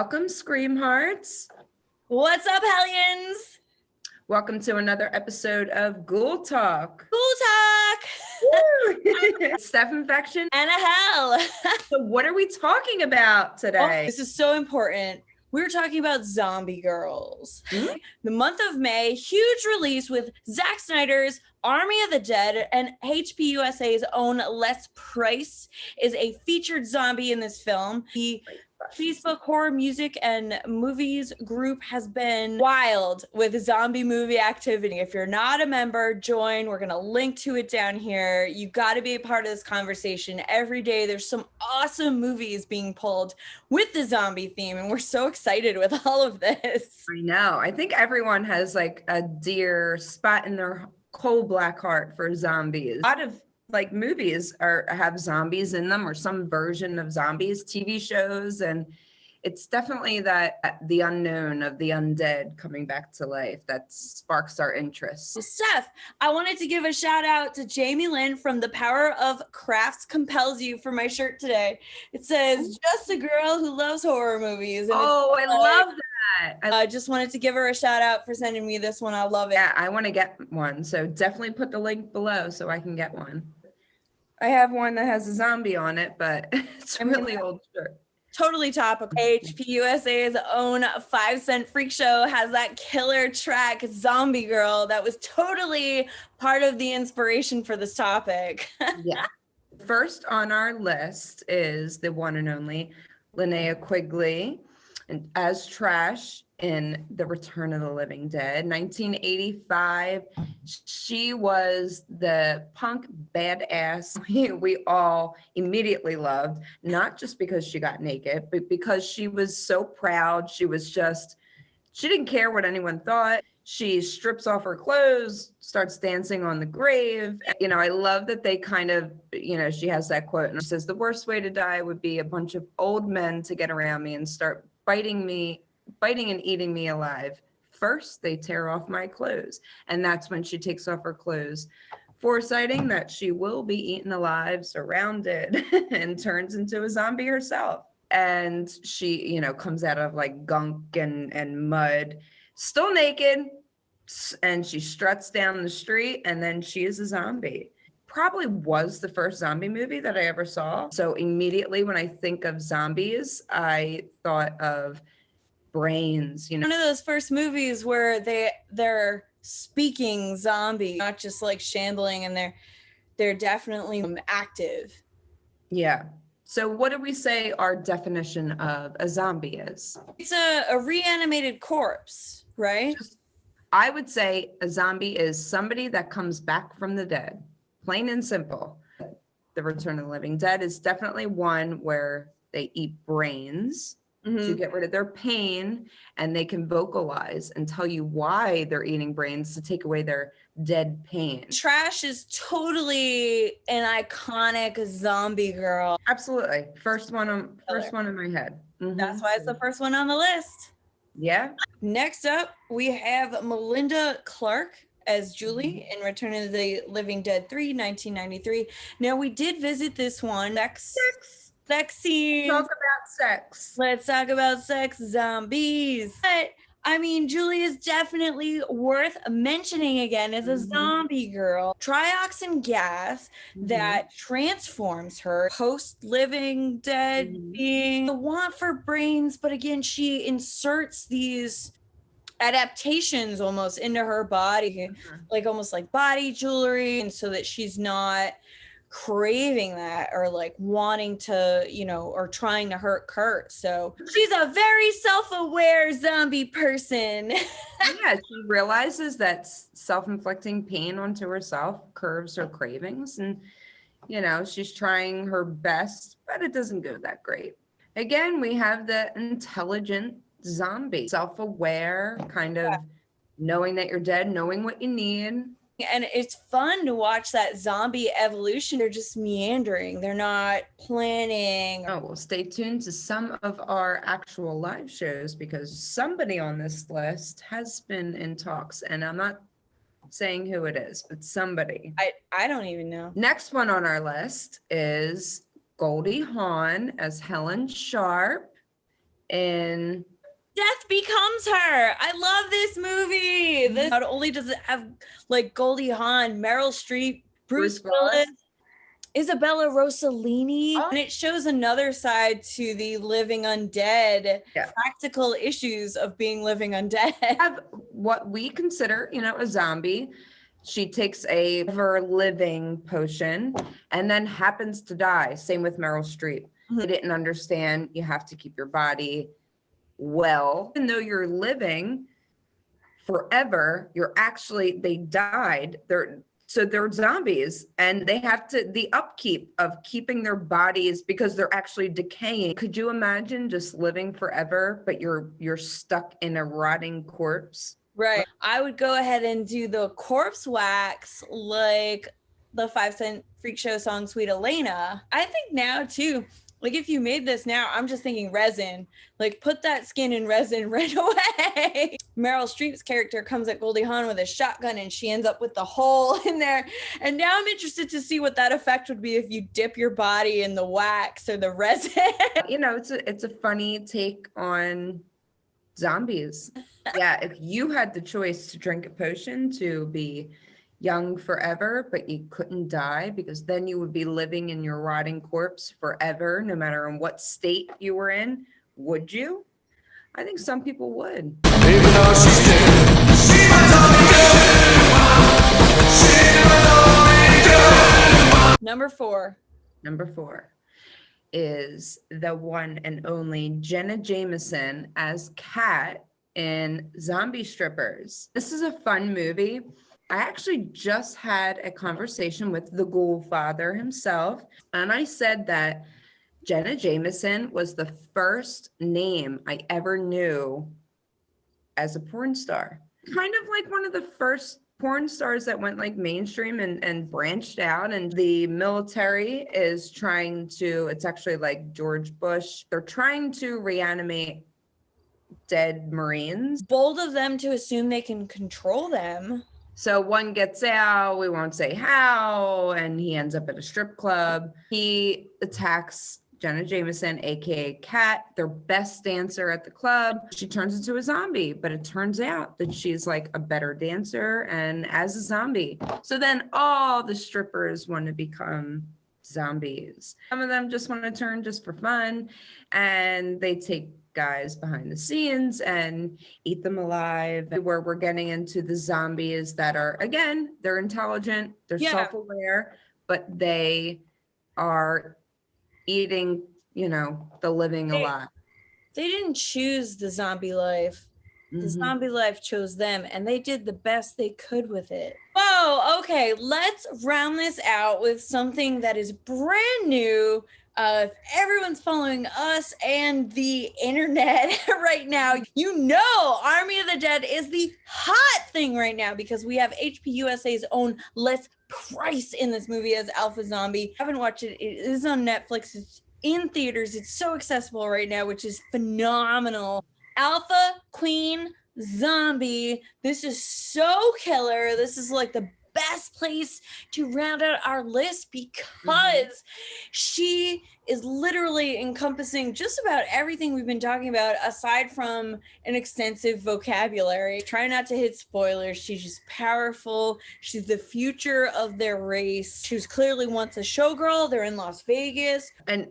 Welcome, Scream Hearts. What's up, Hellions? Welcome to another episode of Ghoul Talk. Ghoul Talk! STEPH Infection and ANNAHELLE. So what are we talking about today? This is so important. We're talking about zombie girls. Hmm? The month of May, huge release with Zack Snyder's Army of the Dead, and HPUSA's own Les Price is a featured zombie in this film. The Facebook Horror Music and Movies group has been wild with zombie movie activity. If you're not a member, join. We're going to link to it down here. You got to be a part of this conversation. Every day there's some awesome movies being pulled with the zombie theme, and we're so excited with all of this. I know. I think everyone has like a dear spot in their cold black heart for zombies. A lot of like movies have zombies in them or some version of zombies, TV shows, and it's definitely that the unknown of the undead coming back to life that sparks our interest. Steph, I wanted to give a shout out to Jamie Lynn from The Power of Crafts Compels You for my shirt today. It says, just a girl who loves horror movies. And I love that. I just wanted to give her a shout out for sending me this one. I love it. Yeah, I want to get one. So definitely put the link below so I can get one. I have one that has a zombie on it, but it's a really old shirt. Totally topical. HPUSA's own 5-cent freak show has that killer track, Zombie Girl, that was totally part of the inspiration for this topic. Yeah. First on our list is the one and only Linnea Quigley, and as Trash in The Return of the Living Dead, 1985. She was the punk badass we all immediately loved, not just because she got naked, but because she was so proud. She didn't care what anyone thought. She strips off her clothes, starts dancing on the grave. You know, I love that they kind of, she has that quote and she says, the worst way to die would be a bunch of old men to get around me and start biting and eating me alive. First, they tear off my clothes. And that's when she takes off her clothes, foresighting that she will be eaten alive, surrounded, and turns into a zombie herself. And she, comes out of like gunk and mud, still naked, and she struts down the street, and then she is a zombie. Probably was the first zombie movie that I ever saw. So immediately when I think of zombies, I thought of Brains. One of those first movies where they're speaking zombie, not just like shambling, and they're definitely active. Yeah. So what do we say our definition of a zombie is? It's a reanimated corpse, right? I would say a zombie is somebody that comes back from the dead. Plain and simple. The Return of the Living Dead is definitely one where they eat brains to get rid of their pain, and they can vocalize and tell you why they're eating brains to take away their dead pain. Trash is totally an iconic zombie girl. Absolutely. First one in my head. Mm-hmm. That's why it's the first one on the list. Yeah. Next up, we have Melinda Clarke as Julie in Return of the Living Dead 3, 1993. Now, we did visit this one. Sex scenes. Talk about sex. Let's talk about sex zombies. But, I mean, Julie is definitely worth mentioning again as a zombie girl. Trioxin gas that transforms her post-living dead being. The want for brains, but again, she inserts these adaptations almost into her body, like almost like body jewelry, and so that she's not craving that or like wanting to, or trying to hurt Kurt. So she's a very self-aware zombie person. Yeah, she realizes that self-inflicting pain onto herself curbs her cravings, and she's trying her best, but it doesn't go that great. Again, we have the intelligent zombie, self-aware, kind of knowing that you're dead, knowing what you need. And it's fun to watch that zombie evolution. They're just meandering. They're not planning. Oh, well, stay tuned to some of our actual live shows, because somebody on this list has been in talks, and I'm not saying who it is, but somebody. I don't even know. Next one on our list is Goldie Hawn as Helen Sharp in Death Becomes Her. I love this movie. This not only does it have like Goldie Hawn, Meryl Streep, Bruce Willis, Isabella Rossellini, and it shows another side to the living undead, practical issues of being living undead. Have what we consider, you know, a zombie. She takes a ever-living potion and then happens to die. Same with Meryl Streep. They didn't understand you have to keep your body well. Even though you're living forever, they died. They're zombies, and they have to, the upkeep of keeping their bodies, because they're actually decaying. Could you imagine just living forever, but you're stuck in a rotting corpse? Right. I would go ahead and do the corpse wax like the 5 Cent Freak Show song Sweet Elena. I think now too, like if you made this now, I'm just thinking resin. Like put that skin in resin right away. Meryl Streep's character comes at Goldie Hawn with a shotgun and she ends up with the hole in there. And now I'm interested to see what that effect would be if you dip your body in the wax or the resin. You know, it's a funny take on zombies. Yeah, if you had the choice to drink a potion to be young forever, but you couldn't die, because then you would be living in your rotting corpse forever, no matter in what state you were in, would you? I think some people would. Number 4. Number 4 is the one and only Jenna Jameson as Kat in Zombie Strippers. This is a fun movie. I actually just had a conversation with the Ghoul father himself, and I said that Jenna Jameson was the first name I ever knew as a porn star. Kind of like one of the first porn stars that went like mainstream and branched out, and the military is trying to, it's actually like George Bush, they're trying to reanimate dead Marines. Bold of them to assume they can control them. So one gets out, we won't say how, and he ends up at a strip club. He attacks Jenna Jameson, aka Kat, their best dancer at the club. She turns into a zombie, but it turns out that she's like a better dancer and as a zombie. So then all the strippers want to become zombies. Some of them just want to turn just for fun, and they take guys behind the scenes and eat them alive. Where we're getting into the zombies that are, again, they're intelligent, they're self-aware, but they are eating, you know, the living alive. They didn't choose the zombie life. The zombie life chose them, and they did the best they could with it. Whoa, okay, let's round this out with something that is brand new. If everyone's following us and the internet right now, you know Army of the Dead is the hot thing right now, because we have HPUSA's own Les Price in this movie as Alpha Zombie. I haven't watched it. It is on Netflix. It's in theaters. It's so accessible right now, which is phenomenal. Alpha Queen Zombie. This is so killer. This is like the best place to round out our list, because she is literally encompassing just about everything we've been talking about, aside from an extensive vocabulary. Try not to hit spoilers. She's just powerful. She's the future of their race. She was clearly once a showgirl. They're in Las Vegas. And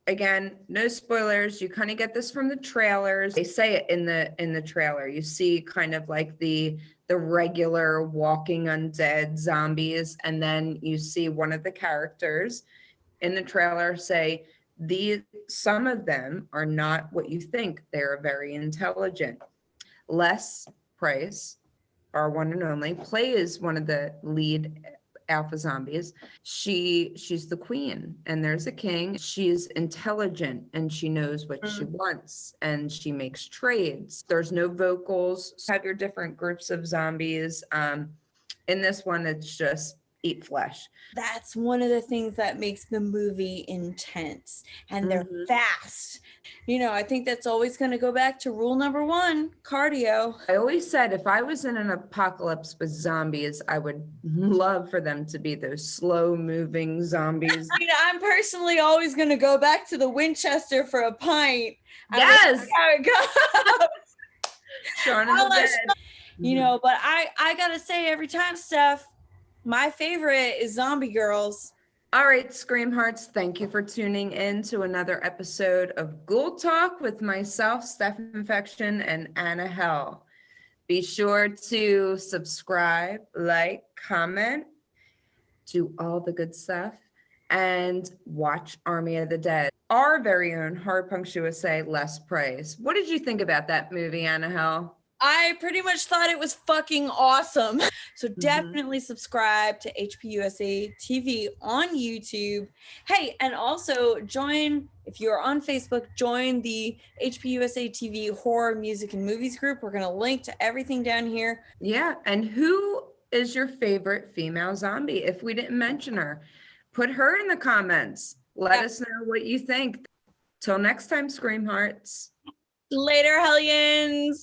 again, no spoilers. You kind of get this from the trailers. They say it in the trailer. You see kind of like the regular walking undead zombies, and then you see one of the characters in the trailer say, some of them are not what you think. They're very intelligent. Les Price, our one and only, plays one of the lead alpha zombies. She's the queen, and there's a king. She's intelligent, and she knows what she wants, and she makes trades. There's no vocals. So you have your different groups of zombies. In this one, it's just eat flesh. That's one of the things that makes the movie intense, and they're fast. You know, I think that's always going to go back to rule number 1, cardio. I always said if I was in an apocalypse with zombies, I would love for them to be those slow moving zombies. You know, I'm personally always going to go back to the Winchester for a pint. Yes. How it goes. Shaun of the Dead. You know, but I got to say every time, Steph, my favorite is Zombie Girls. All right, Scream Hearts, thank you for tuning in to another episode of Ghoul Talk with myself, STEPH Infection and ANNAHELLE. Be sure to subscribe, like, comment, do all the good stuff, and watch Army of the Dead. Our very own HPUSA Les Praise. What did you think about that movie, ANNAHELLE? I pretty much thought it was fucking awesome. So definitely subscribe to HPUSATV on YouTube. Hey, and also join, if you're on Facebook, join the HPUSATV Horror Music and Movies group. We're going to link to everything down here. Yeah, and who is your favorite female zombie? If we didn't mention her, put her in the comments. Let us know what you think. Till next time, Scream Hearts. Later, Hellions.